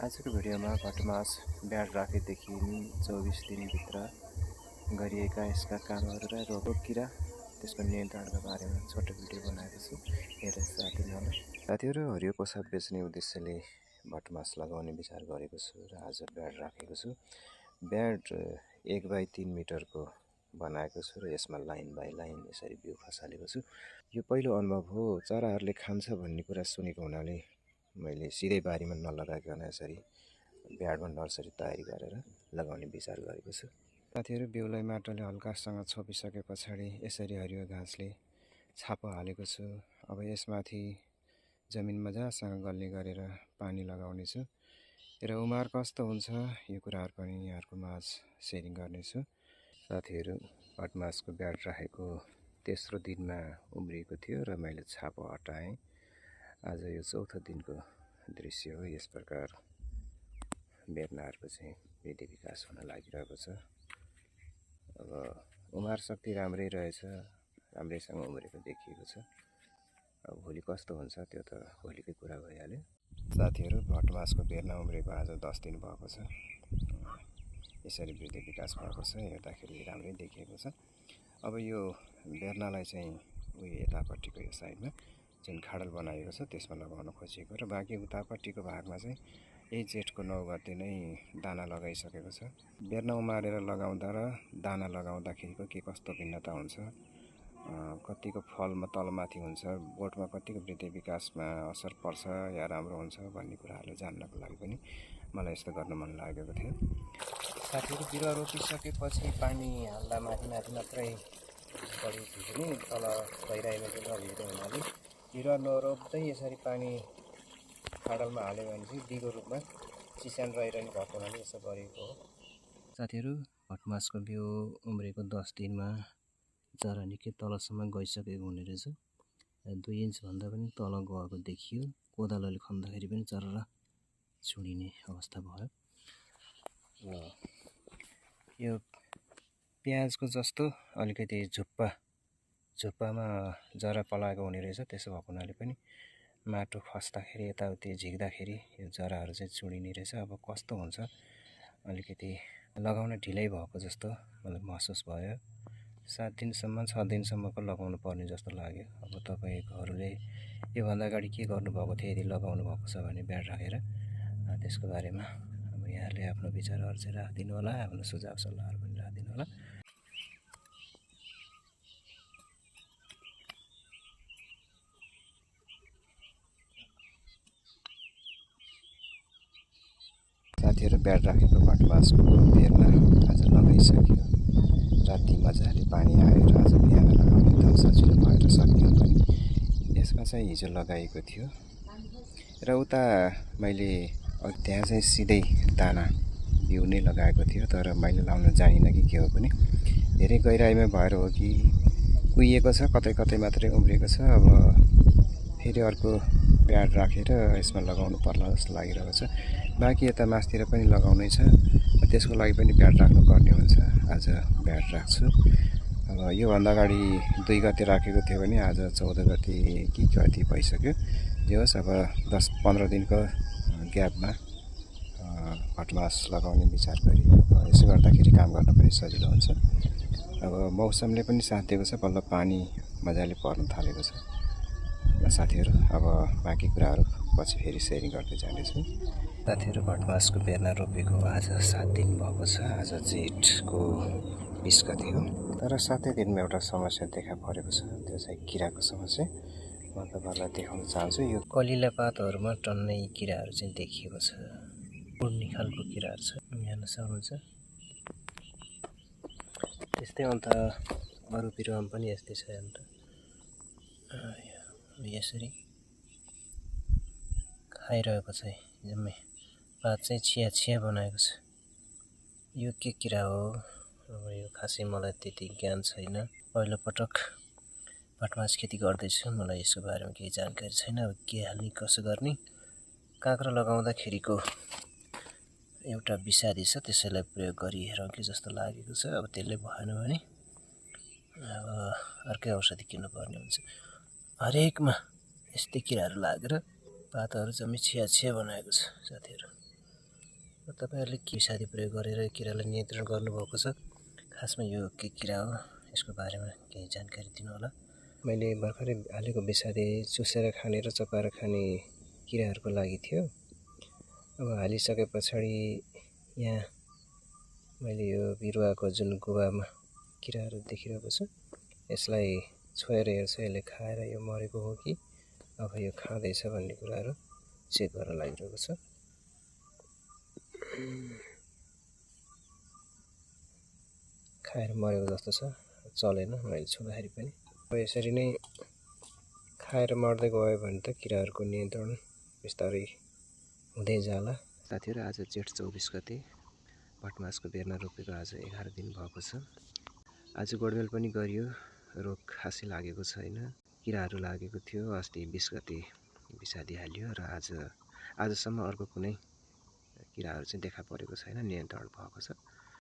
आजको भिडियोमा भटमास ब्याड राखेदेखि 24 दिनभित्र गरिएका यसका कामहरू र रोग किरा त्यसको नियन्त्रणका बारेमा छोटो भिडियो बनाएको छु। हेरेर साथ दिनुहोला। साथीहरू, हरियो पोसाक बेच्ने उद्देश्यले भटमास लगाउने विचार गरेको छु र आज ब्याड राखेको छु। ब्याड 1x3 मिटरको बनाएको छु र यसमा लाइन बाई लाइन यसरी बिउ खसालेको छु। यो पहिलो अनुभव हो। चराहरूले खान्छ भन्ने कुरा सुनेको हुनाले मैले सिधै बारीमा नलगाइकन यसरी ब्याडमा नर्सरी तयारी गरेर लगाउने विचार गरेको छु। साथीहरू, बिउलाई माटोले हल्कासँग छोपिसके पछाडि यसरी हरियो घाँसले छापो हालेको छु। अब यसमाथि जमिन मजासँग गल्ने गरेर पानी लगाउने छु र उमार कस्तो हुन्छ यो कुराहरू पनि यहाँहरूको माझ सेयरिङ गर्नेछु। साथीहरू, भटमासको ब्याड राखेको तेस्रो दिनमा उम्रिएको थियो र मैले छापो हटाएँ। आज यो चौथो दिनको दृश्य हो। यस प्रकार बेर्नाहरूको चाहिँ वृद्धि विकास हुन लागिरहेको छ। अब उमार शक्ति राम्रै रहेछ, राम्रैसँग उम्रेको देखिएको छ। अब भोलि कस्तो हुन्छ त्यो त भोलिकै कुरा भइहाल्यो। साथीहरू, भटमासको बेर्ना उम्रेको आज 10 दिन भएको छ। यसरी वृद्धि विकास भएको छ, हेर्दाखेरि राम्रै देखिएको छ। अब यो बेर्नालाई चाहिँ उयो यतापट्टिको यो साइडमा जुन खाडल बनाएको छ त्यसमा लगाउन खोजेको र बाँकी उतापट्टिको भागमा चाहिँ यही जेठको 9 गते नै दाना लगाइसकेको छ। बेर्ना उमारेर लगाउँदा र दाना लगाउँदाखेरिको के कस्तो भिन्नता हुन्छ, कतिको फलमा तलमाथि हुन्छ, बोटमा कतिको वृद्धि विकासमा असर पर्छ या राम्रो हुन्छ भन्ने कुराहरू जान्नको लागि पनि मलाई यस्तो गर्न मन लागेको थियो। साथीहरू, बिरुवा रोपिसकेपछि पानी हाल्दा माथि मात्रै बढी पनि तल गहिराइमा चाहिँ नभिज्दो हुनाले बिरुवा नरोप्दै यसरी पानी खाडलमा हाल्यो भने चाहिँ दिगो रूपमा चिस्यान रहिरहने भएको हुनाले यसो गरेको हो। साथीहरू, भटमासको बिउ उम्रेको 10 दिनमा जरा निकै तलसम्म गइसकेको हुने रहेछ। 2 इन्चभन्दा पनि तल गएको देखियो। कोदालोले खन्दाखेरि पनि चरर छुडिने अवस्था भयो। यो प्याजको जस्तो अलिकति झुप्पामा जरा पलाएको हुने रहेछ। त्यसो भएको हुनाले पनि माटो खस्दाखेरि यताउति झिक्दाखेरि यो जराहरू चाहिँ चुडिने रहेछ। अब कस्तो हुन्छ, अलिकति लगाउन ढिलै भएको जस्तो मलाई महसुस भयो। 7 दिनसम्म 6 दिनसम्मको लगाउनु पर्ने जस्तो लाग्यो। अब तपाईँहरूले योभन्दा अगाडि के गर्नुभएको थियो, यदि लगाउनु भएको छ भने ब्याड राखेर त्यसको बारेमा अब यहाँले आफ्नो विचारहरू चाहिँ राखिदिनु होला, आफ्नो सुझाव सल्लाहहरू पनि राखिदिनु होला। साथीहरू, ब्याड राखेको भटमासको बेर्ना आज लगाइसक्यो। राति मजाले पानी आएर आज बिहान लगाउने एकदम सजिलो भएर सक्यो पनि। यसमा चाहिँ हिजो लगाएको थियो र उता मैले त्यहाँ चाहिँ सिधै दाना बिउ नै लगाएको थियो, तर मैले लाउन जानिनँ कि के हो पनि। धेरै गहिराइमा भएर हो कि कुहिएको छ, कतै कतै मात्रै उम्रेको छ। अब फेरि अर्को ब्याड राखेर यसमा लगाउनु पर्ला जस्तो लागिरहेको छ। बाँकी यता मासतिर पनि लगाउनै छ, त्यसको लागि पनि ब्याड राख्नुपर्ने हुन्छ। आज ब्याड राख्छु। अब योभन्दा अगाडि 2 गते राखेको थियो भने आज 14 गते कि कति भइसक्यो। जे होस्, अब 10-15 दिनको ग्यापमा भटमास लगाउने विचार गरियो। यसो गर्दाखेरि काम गर्न पनि सजिलो हुन्छ। अब मौसमले पनि साथ दिएको छ, बल्ल पानी मजाले पर्न थालेको छ। साथीहरू, अब बाँकी कुराहरू पछि फेरि सेयरिङ गर्दै जानेछु। साथीहरू, भटमासको बेर्ना रोपेको आज 7 दिन भएको छ। आज जेठको 20 गते हो। तर 7 दिनमा एउटा समस्या देखा परेको छ, त्यो चाहिँ किराको समस्या। म तपाईँहरूलाई देखाउन चाहन्छु। यो कलिला पातहरूमा टन्नै किराहरू चाहिँ देखिएको छ। उड्ने खालको किराहरू छ, हेर्न सक्नुहुन्छ। त्यस्तै अन्त अरू बिरुवामा पनि यस्तै छ। अन्त यसरी खाइरहेको छ, जम्मै पात चाहिँ छिया बनाएको छ। यो के किरा हो, अब यो खासै मलाई त्यति ज्ञान छैन। पहिलोपटक भटमास खेती गर्दैछु, मलाई यसको बारेमा केही जानकारी छैन। अब के हाल्ने कसो गर्ने, काँक्रा लगाउँदाखेरिको एउटा विषादी छ, त्यसैलाई प्रयोग गरिहेरौँ कि जस्तो लागेको छ। अब त्यसले भएन भने अब अर्कै औषधि किन्नुपर्ने हुन्छ। हरेकमा यस्तै किराहरू लागेर पातहरू जम्मै छिया बनाएको छ साथीहरू। तपाईहरुले के विषादी प्रयोग गरेर किरालाई नियन्त्रण गर्नुभएको छ? खासमा यो के किरा हो यसको बारेमा केही जानकारी दिनु होला। मैले भर्खरै हालेको विषादी चुसेर खाने र चपाएर खाने किराहरूको लागि थियो। अब हालिसके पछाडि यहाँ मैले यो बिरुवाको जुन गुबामा किराहरू देखिरहेको छ यसलाई छोएर हेर्छु यसले खाएर यो मरेको हो कि अब यो खाँदैछ भन्ने कुराहरू चेक गर्न लागिरहेको छ। खाएर मरेको जस्तो छ, चलेन मैले छुँदाखेरि पनि। अब यसरी नै खाएर मर्दै गयो भने त किराहरूको नियन्त्रण बिस्तारै हुँदै जाला। साथीहरु, आज जेठ 24 गते भटमासको बेर्ना रोपेको आज 11 दिन भएको छ। आज गोडमेल पनि गरियो, रोग खासै लागेको छैन। किराहरू लागेको थियो, अस्ति 20 गते विषादी हालियो र आजसम्म अर्को कुनै किराहरू चाहिँ देखा परेको छैन, नियन्त्रण भएको छ।